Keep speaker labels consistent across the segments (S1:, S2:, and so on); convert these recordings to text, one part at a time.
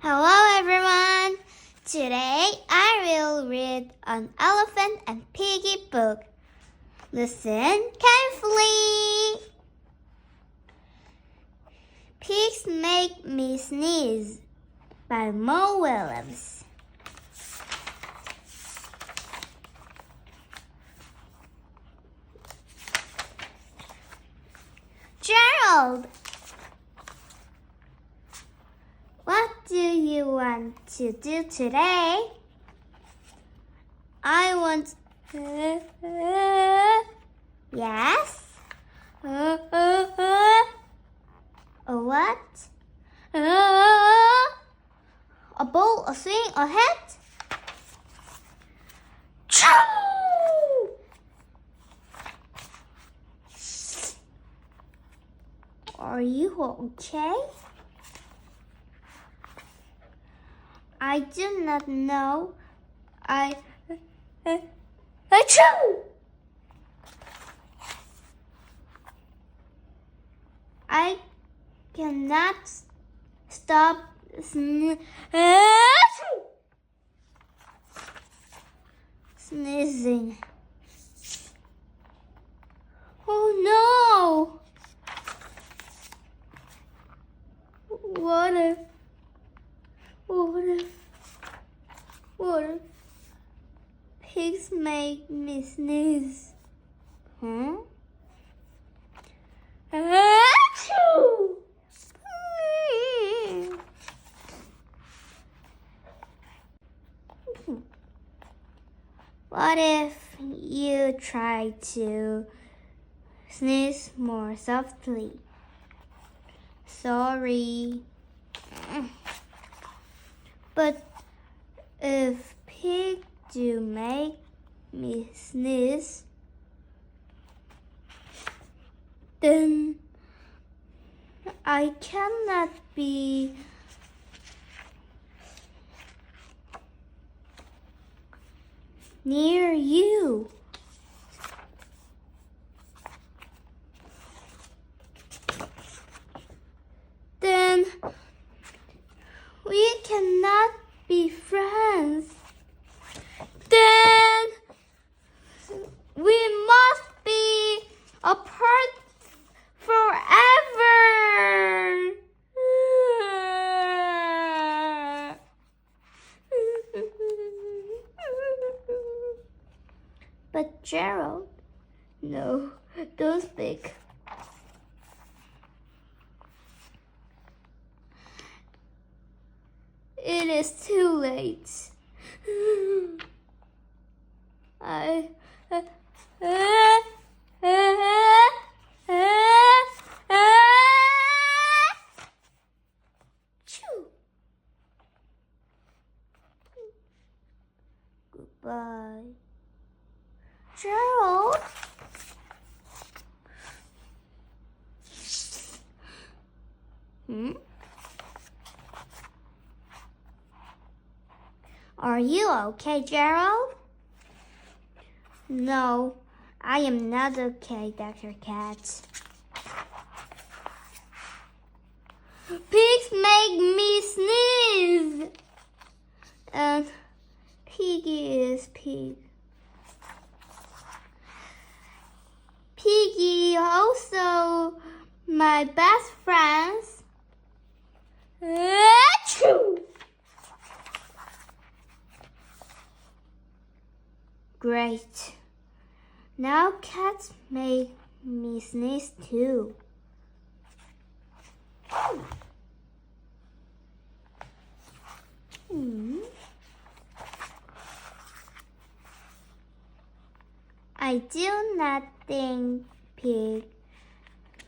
S1: Hello everyone! Today I will read an Elephant and Piggie book. Listen carefully. Pigs Make Me Sneeze by Mo Willems. Gerald! What do you want to do today? I want... Yes? A what? A bowl, a swing, a hat? Choo! Are you okay? I do not know. Achoo! I cannot stop sneezing. Oh no! What if pigs make me sneeze? Achoo! What if you try to sneeze more softly? Sorry. But if pigs do make me sneeze, then I cannot be near you. Then we cannot be friends. Then we must be apart forever. But Gerald, no, don't speak. It is too late. Choo. Goodbye. Gerald? Are you okay, Gerald? No, I am not okay, Dr. Cat. Pigs make me sneeze! And Piggie is pig. Piggie also my best friends. Achoo! Great. Now cats make me sneeze too. I do not think pig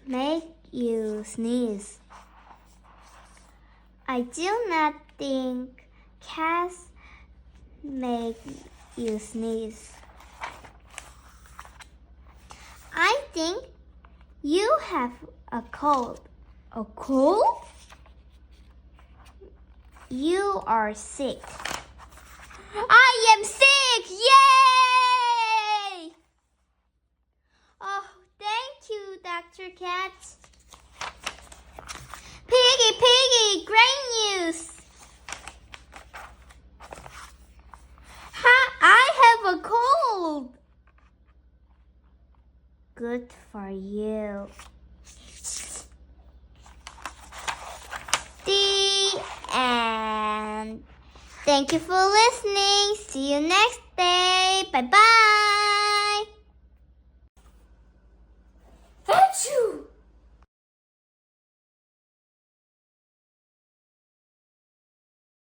S1: make you sneeze. I do not think cats make you sneeze. I think you have a cold. A cold? You are sick. I am sick! Yay! Oh, thank you, Dr. Cat. Piggie, great news! good for you. The end. Thank you for listening. See you next day. Bye bye.